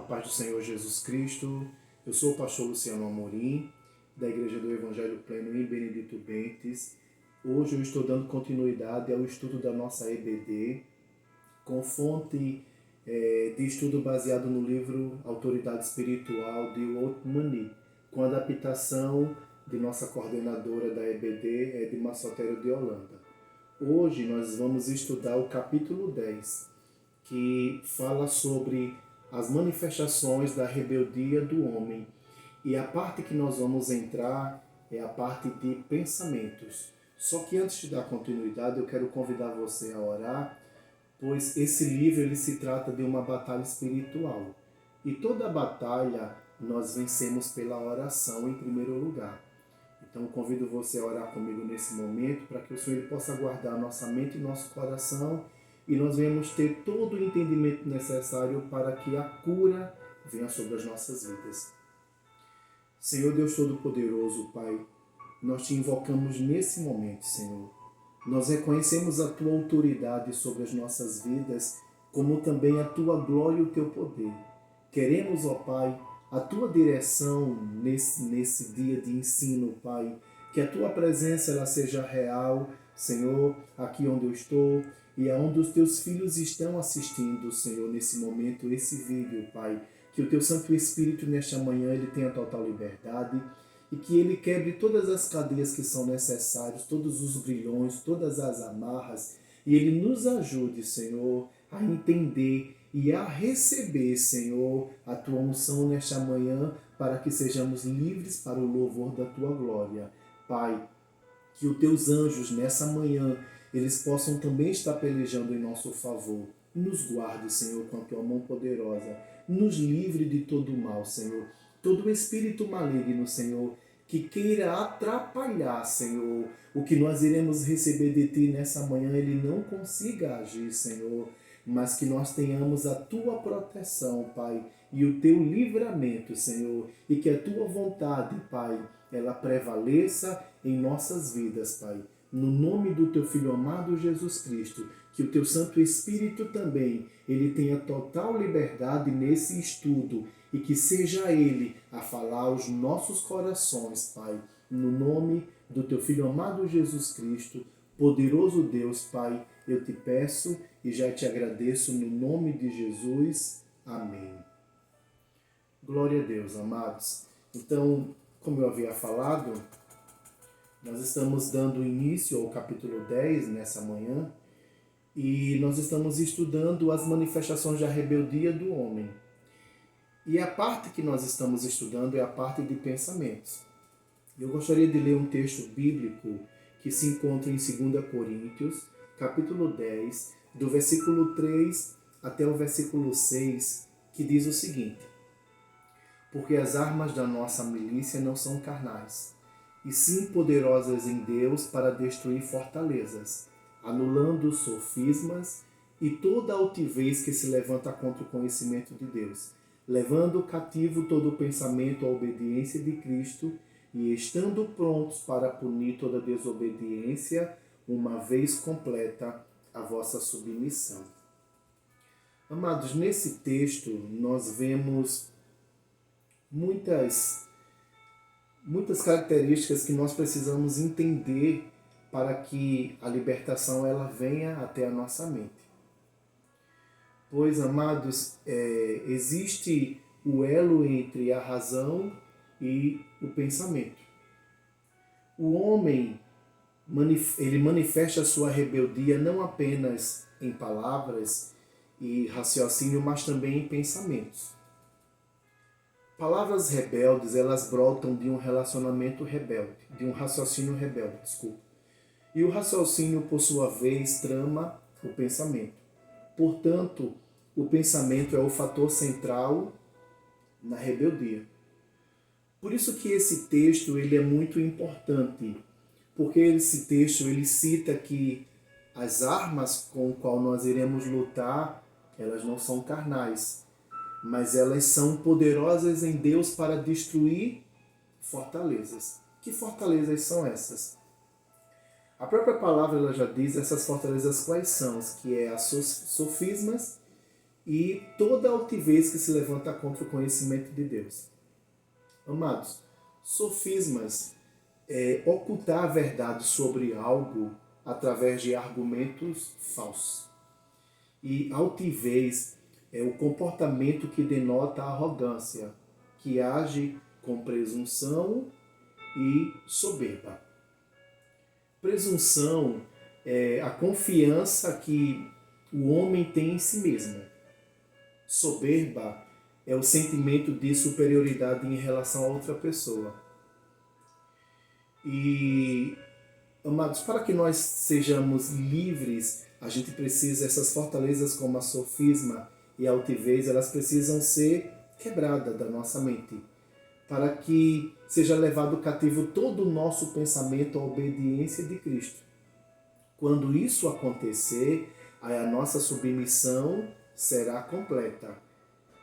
paz do Senhor Jesus Cristo. Eu sou o pastor Luciano Amorim, da Igreja do Evangelho Pleno em Benedito Bentes. Hoje eu estou dando continuidade ao estudo da nossa EBD, com fonte de estudo baseado no livro Autoridade Espiritual de Walt Mani, com adaptação de nossa coordenadora da EBD, Edma Sotero de Holanda. Hoje nós vamos estudar o capítulo 10, que fala sobre as manifestações da rebeldia do homem. E a parte que nós vamos entrar é a parte de pensamentos. Só que antes de dar continuidade, eu quero convidar você a orar, pois esse livro ele se trata de uma batalha espiritual. E toda batalha nós vencemos pela oração em primeiro lugar. Então eu convido você a orar comigo nesse momento para que o Senhor possa guardar nossa mente e nosso coração e nós venhamos ter todo o entendimento necessário para que a cura venha sobre as nossas vidas. Senhor Deus Todo-Poderoso, Pai, nós te invocamos nesse momento, Senhor. Nós reconhecemos a Tua autoridade sobre as nossas vidas, como também a Tua glória e o Teu poder. Queremos, ó Pai, a Tua direção nesse dia de ensino, Pai. Que a Tua presença ela seja real, Senhor, aqui onde eu estou e aonde os Teus filhos estão assistindo, Senhor, nesse momento, esse vídeo, Pai. Que o Teu Santo Espírito nesta manhã ele tenha total liberdade e que ele quebre todas as cadeias que são necessárias, todos os grilhões, todas as amarras e ele nos ajude, Senhor, a entender e a receber, Senhor, a Tua unção nesta manhã para que sejamos livres para o louvor da Tua glória. Pai, que os Teus anjos nessa manhã, eles possam também estar pelejando em nosso favor. Nos guarde, Senhor, com a Tua mão poderosa. Nos livre de todo o mal, Senhor. Todo espírito maligno, Senhor, que queira atrapalhar, Senhor, o que nós iremos receber de Ti nessa manhã, ele não consiga agir, Senhor, mas que nós tenhamos a Tua proteção, Pai, e o Teu livramento, Senhor, e que a Tua vontade, Pai, ela prevaleça em nossas vidas, Pai. No nome do Teu Filho amado Jesus Cristo, que o Teu Santo Espírito também, ele tenha total liberdade nesse estudo e que seja Ele a falar aos nossos corações, Pai. No nome do Teu Filho amado Jesus Cristo, poderoso Deus, Pai, eu te peço e já te agradeço no nome de Jesus. Amém. Glória a Deus, amados. Então, como eu havia falado, nós estamos dando início ao capítulo 10 nessa manhã e nós estamos estudando as manifestações da rebeldia do homem. E a parte que nós estamos estudando é a parte de pensamentos. Eu gostaria de ler um texto bíblico que se encontra em 2 Coríntios, capítulo 10, do versículo 3 até o versículo 6, que diz o seguinte: Porque as armas da nossa milícia não são carnais, e sim poderosas em Deus para destruir fortalezas, anulando sofismas e toda altivez que se levanta contra o conhecimento de Deus, levando cativo todo o pensamento à obediência de Cristo e estando prontos para punir toda desobediência, uma vez completa a vossa submissão. Amados, nesse texto nós vemos muitas características que nós precisamos entender para que a libertação ela venha até a nossa mente. Pois, amados, existe o elo entre a razão e o pensamento. O homem, ele manifesta a sua rebeldia não apenas em palavras e raciocínio, mas também em pensamentos. Palavras rebeldes, elas brotam de um relacionamento rebelde, de um raciocínio rebelde, desculpa. E o raciocínio, por sua vez, trama o pensamento. Portanto, o pensamento é o fator central na rebeldia. Por isso que esse texto ele é muito importante, porque esse texto ele cita que as armas com as quais nós iremos lutar, elas não são carnais, mas elas são poderosas em Deus para destruir fortalezas. Que fortalezas são essas? A própria palavra ela já diz essas fortalezas quais são, que é as sofismas e toda altivez que se levanta contra o conhecimento de Deus. Amados, sofismas é ocultar a verdade sobre algo através de argumentos falsos. E altivez é o comportamento que denota arrogância, que age com presunção e soberba. Presunção é a confiança que o homem tem em si mesmo. Soberba é o sentimento de superioridade em relação a outra pessoa. E, amados, para que nós sejamos livres, a gente precisa, essas fortalezas como a sofisma e a altivez, elas precisam ser quebradas da nossa mente, para que seja levado cativo todo o nosso pensamento à obediência de Cristo. Quando isso acontecer, aí a nossa submissão será completa.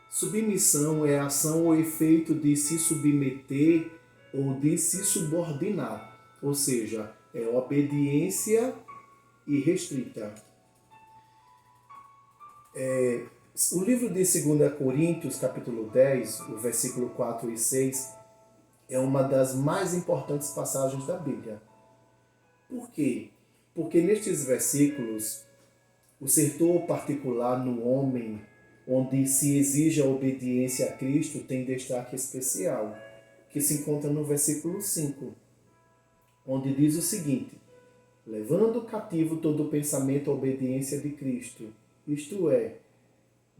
Submissão é a ação ou efeito de se submeter ou de se subordinar, ou seja, é obediência irrestrita. O livro de 2 Coríntios, capítulo 10, o versículo 4 e 6, é uma das mais importantes passagens da Bíblia. Por quê? Porque nestes versículos, o setor particular no homem, onde se exige a obediência a Cristo, tem destaque especial, que se encontra no versículo 5, onde diz o seguinte: levando cativo todo o pensamento à obediência de Cristo, isto é,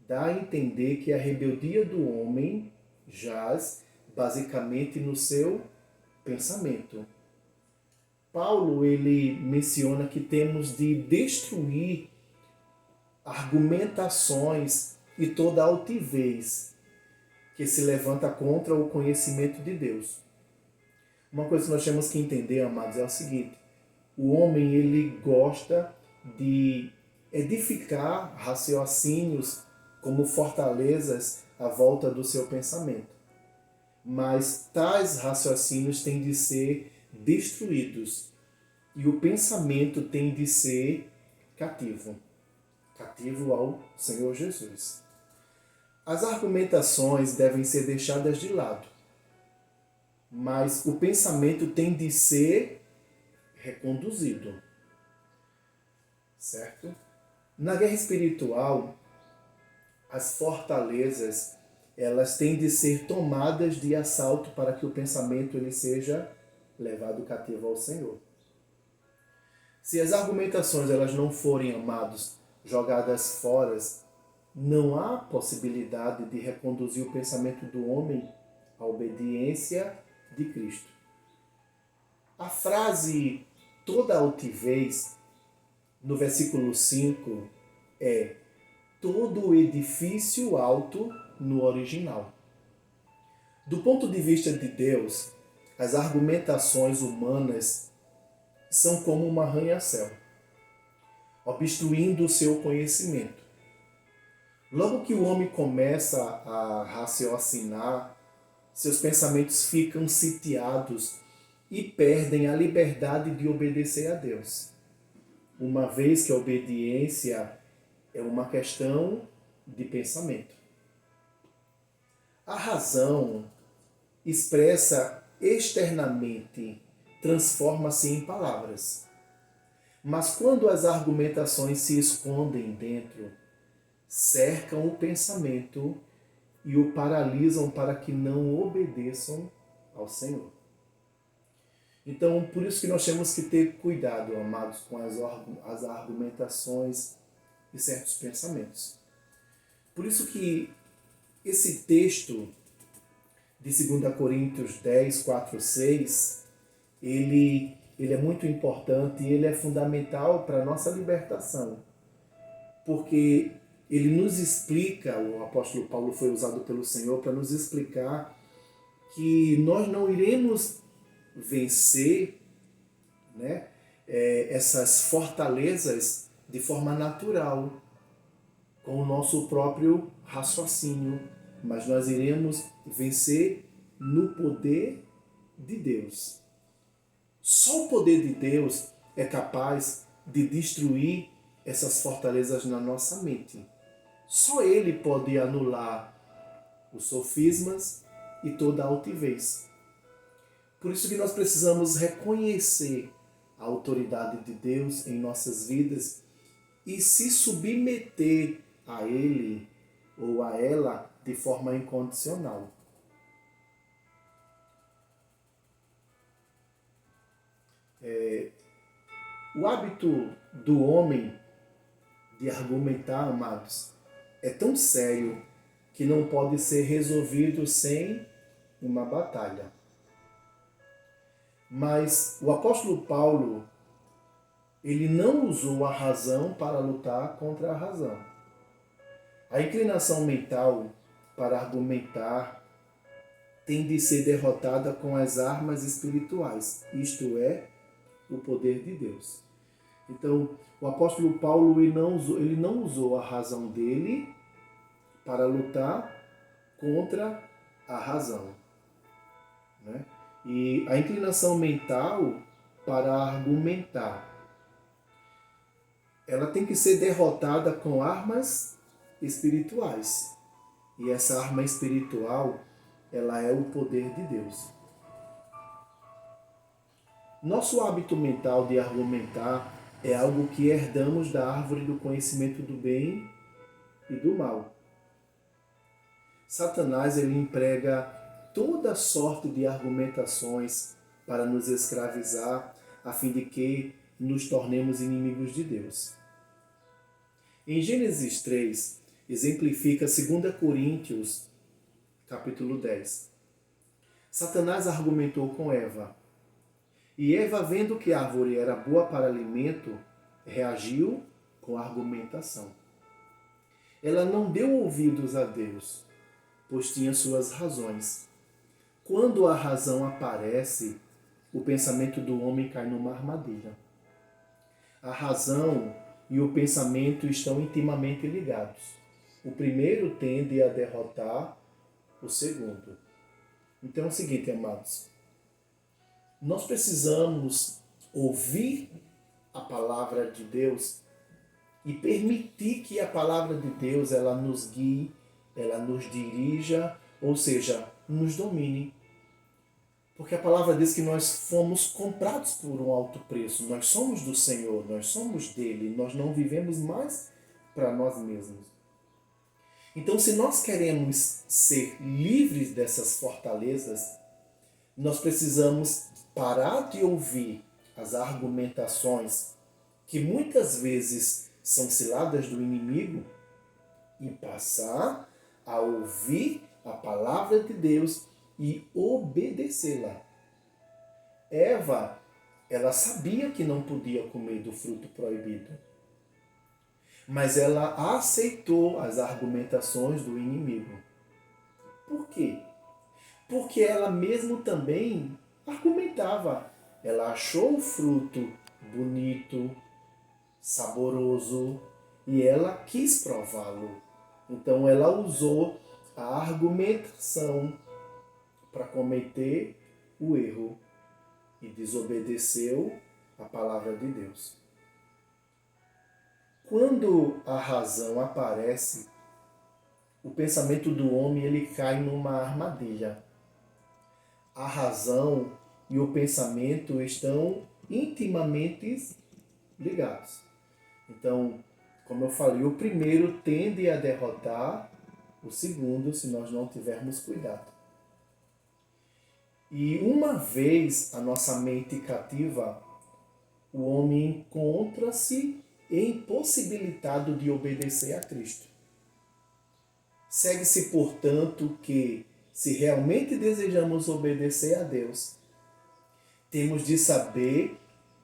dá a entender que a rebeldia do homem jaz basicamente no seu pensamento. Paulo, ele menciona que temos de destruir argumentações e toda altivez que se levanta contra o conhecimento de Deus. Uma coisa que nós temos que entender, amados, é o seguinte: o homem, ele gosta de edificar raciocínios como fortalezas à volta do seu pensamento. Mas tais raciocínios têm de ser destruídos e o pensamento tem de ser cativo ao Senhor Jesus. As argumentações devem ser deixadas de lado, mas o pensamento tem de ser reconduzido, certo? Na guerra espiritual, as fortalezas, elas têm de ser tomadas de assalto para que o pensamento ele seja levado cativo ao Senhor. Se as argumentações elas não forem, amados, jogadas fora, não há possibilidade de reconduzir o pensamento do homem à obediência de Cristo. A frase toda altivez, no versículo 5, é todo edifício alto no original. Do ponto de vista de Deus, as argumentações humanas são como um arranha-céu, obstruindo o seu conhecimento. Logo que o homem começa a raciocinar, seus pensamentos ficam sitiados e perdem a liberdade de obedecer a Deus, uma vez que a obediência é uma questão de pensamento. A razão expressa externamente, transforma-se em palavras. Mas quando as argumentações se escondem dentro, cercam o pensamento e o paralisam para que não obedeçam ao Senhor. Então, por isso que nós temos que ter cuidado, amados, com as argumentações e certos pensamentos. Por isso que esse texto de 2 Coríntios 10, 4, 6, ele é muito importante e ele é fundamental para a nossa libertação. Porque ele nos explica, o apóstolo Paulo foi usado pelo Senhor para nos explicar que nós não iremos vencer, né, essas fortalezas de forma natural, com o nosso próprio raciocínio, mas nós iremos vencer no poder de Deus. Só o poder de Deus é capaz de destruir essas fortalezas na nossa mente. Só Ele pode anular os sofismas e toda a altivez. Por isso que nós precisamos reconhecer a autoridade de Deus em nossas vidas e se submeter a Ele ou a ela de forma incondicional. O hábito do homem de argumentar, amados, é tão sério que não pode ser resolvido sem uma batalha. Mas o apóstolo Paulo, ele não usou a razão para lutar contra a razão. A inclinação mental para argumentar tem de ser derrotada com as armas espirituais, isto é, o poder de Deus. Então, o apóstolo Paulo ele não usou a razão dele para lutar contra a razão, né? E a inclinação mental para argumentar, ela tem que ser derrotada com armas espirituais. E essa arma espiritual, ela é o poder de Deus. Nosso hábito mental de argumentar é algo que herdamos da árvore do conhecimento do bem e do mal. Satanás, ele emprega toda sorte de argumentações para nos escravizar, a fim de que nos tornemos inimigos de Deus. Em Gênesis 3, exemplifica 2 Coríntios, capítulo 10. Satanás argumentou com Eva. E Eva, vendo que a árvore era boa para alimento, reagiu com argumentação. Ela não deu ouvidos a Deus, pois tinha suas razões. Quando a razão aparece, o pensamento do homem cai numa armadilha. A razão e o pensamento estão intimamente ligados. O primeiro tende a derrotar o segundo. Então é o seguinte, amados. Nós precisamos ouvir a palavra de Deus e permitir que a palavra de Deus ela nos guie, ela nos dirija, ou seja, nos domine. Porque a palavra diz que nós fomos comprados por um alto preço. Nós somos do Senhor, nós somos dele. Nós não vivemos mais para nós mesmos. Então, se nós queremos ser livres dessas fortalezas, nós precisamos parar de ouvir as argumentações que muitas vezes são ciladas do inimigo e passar a ouvir a palavra de Deus e obedecê-la. Eva, ela sabia que não podia comer do fruto proibido, mas ela aceitou as argumentações do inimigo. Por quê? Porque ela mesmo também argumentava. Ela achou o fruto bonito, saboroso, e ela quis prová-lo. Então ela usou a argumentação para cometer o erro e desobedeceu a palavra de Deus. Quando a razão aparece, o pensamento do homem ele cai numa armadilha. A razão e o pensamento estão intimamente ligados. Então, como eu falei, o primeiro tende a derrotar o segundo se nós não tivermos cuidado. E uma vez a nossa mente cativa, o homem encontra-se impossibilitado de obedecer a Cristo. Segue-se, portanto, que, se realmente desejamos obedecer a Deus, temos de saber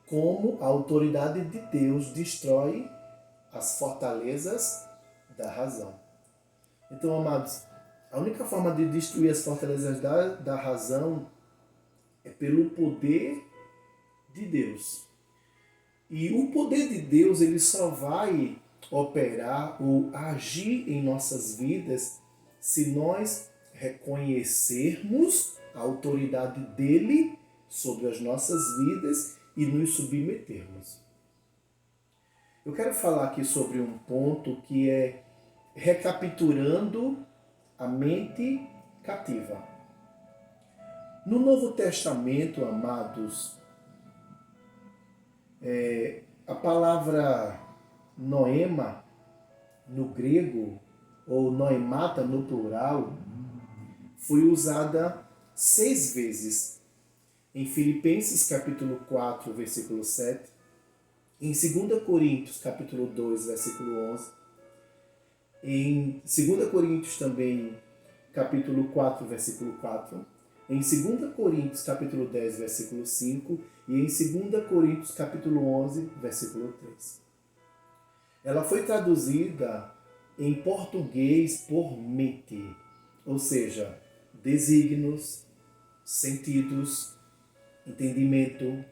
como a autoridade de Deus destrói as fortalezas da razão. Então, amados, a única forma de destruir as fortalezas da razão é pelo poder de Deus. E o poder de Deus ele só vai operar ou agir em nossas vidas se nós reconhecermos a autoridade dele sobre as nossas vidas e nos submetermos. Eu quero falar aqui sobre um ponto que é recapturando a mente cativa. No Novo Testamento, amados, a palavra noema, no grego, ou noemata no plural, foi usada 6 vezes. Em Filipenses capítulo 4, versículo 7, em 2 Coríntios capítulo 2, versículo 11, em 2 Coríntios também, capítulo 4, versículo 4, em 2 Coríntios capítulo 10, versículo 5 e em 2 Coríntios capítulo 11, versículo 3. Ela foi traduzida em português por mente, ou seja, desígnios, sentidos, entendimento,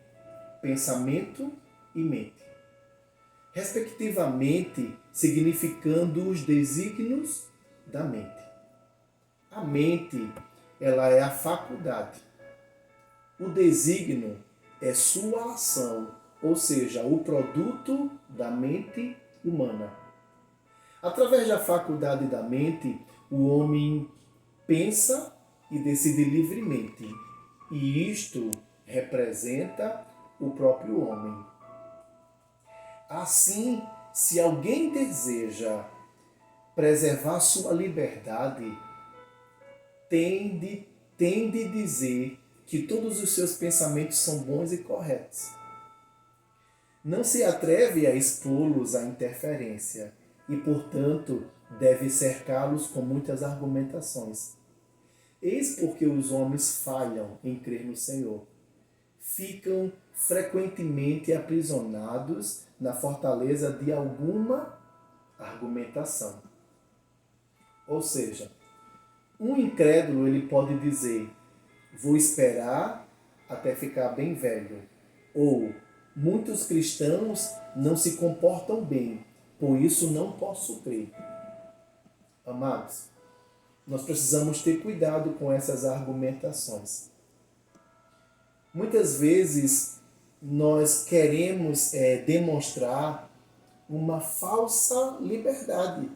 pensamento e mente, respectivamente significando os desígnios da mente. A mente, ela é a faculdade. O desígnio é sua ação, ou seja, o produto da mente humana. Através da faculdade da mente, o homem pensa e decide livremente, e isto representa o próprio homem. Assim, se alguém deseja preservar sua liberdade, tende a dizer que todos os seus pensamentos são bons e corretos. Não se atreve a expô-los à interferência e, portanto, deve cercá-los com muitas argumentações. Eis porque os homens falham em crer no Senhor. Ficam frequentemente aprisionados na fortaleza de alguma argumentação. Ou seja, um incrédulo ele pode dizer: vou esperar até ficar bem velho. Ou muitos cristãos não se comportam bem, por isso não posso crer. Amados, nós precisamos ter cuidado com essas argumentações. Muitas vezes nós queremos demonstrar uma falsa liberdade,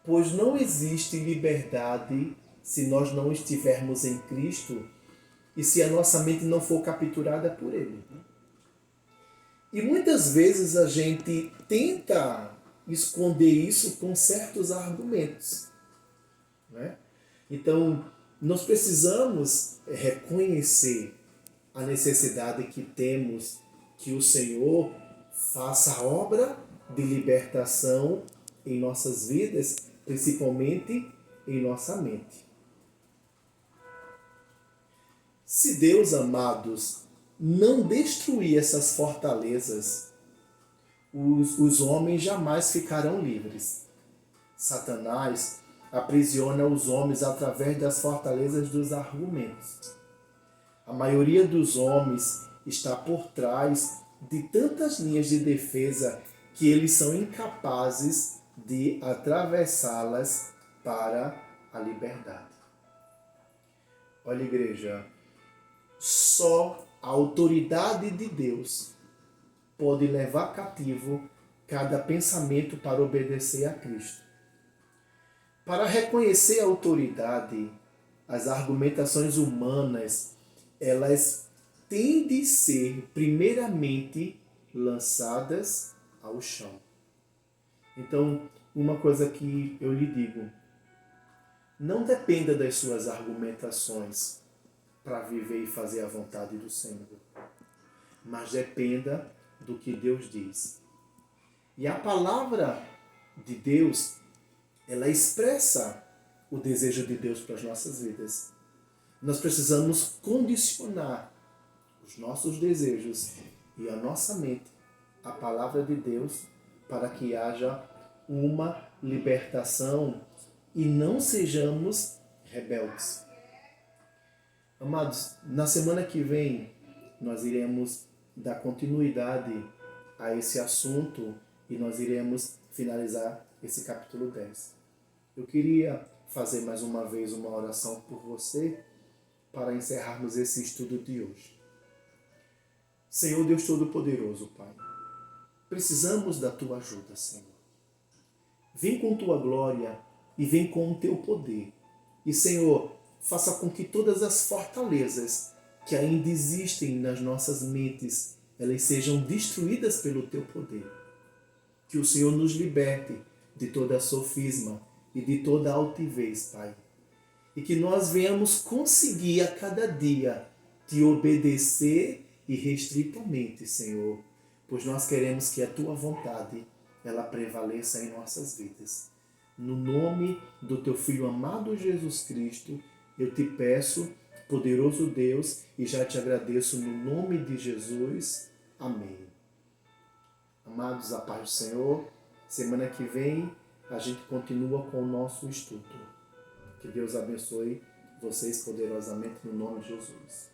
pois não existe liberdade se nós não estivermos em Cristo e se a nossa mente não for capturada por Ele. E muitas vezes a gente tenta esconder isso com certos argumentos, né? Então, nós precisamos reconhecer a necessidade que temos que o Senhor faça a obra de libertação em nossas vidas, principalmente em nossa mente. Se Deus, amados, não destruir essas fortalezas, os homens jamais ficarão livres. Satanás aprisiona os homens através das fortalezas dos argumentos. A maioria dos homens está por trás de tantas linhas de defesa que eles são incapazes de atravessá-las para a liberdade. Olha, igreja, só a autoridade de Deus pode levar cativo cada pensamento para obedecer a Cristo. Para reconhecer a autoridade, as argumentações humanas, elas têm de ser primeiramente lançadas ao chão. Então, uma coisa que eu lhe digo: não dependa das suas argumentações para viver e fazer a vontade do Senhor, mas dependa do que Deus diz. E a palavra de Deus, ela expressa o desejo de Deus para as nossas vidas. Nós precisamos condicionar os nossos desejos e a nossa mente à palavra de Deus para que haja uma libertação e não sejamos rebeldes. Amados, na semana que vem nós iremos dar continuidade a esse assunto e nós iremos finalizar esse capítulo 10. Eu queria fazer mais uma vez uma oração por você para encerrarmos esse estudo de hoje. Senhor Deus Todo-Poderoso, Pai, precisamos da Tua ajuda, Senhor. Vem com tua glória e vem com o teu poder. E, Senhor, faça com que todas as fortalezas que ainda existem nas nossas mentes, elas sejam destruídas pelo teu poder. Que o Senhor nos liberte de toda sofisma e de toda altivez, Pai. E que nós venhamos conseguir a cada dia te obedecer irrestritamente, Senhor, pois nós queremos que a tua vontade ela prevaleça em nossas vidas. No nome do teu Filho amado Jesus Cristo, eu te peço, poderoso Deus, e já te agradeço no nome de Jesus. Amém. Amados, a paz do Senhor. Semana que vem a gente continua com o nosso estudo. Que Deus abençoe vocês poderosamente no nome de Jesus.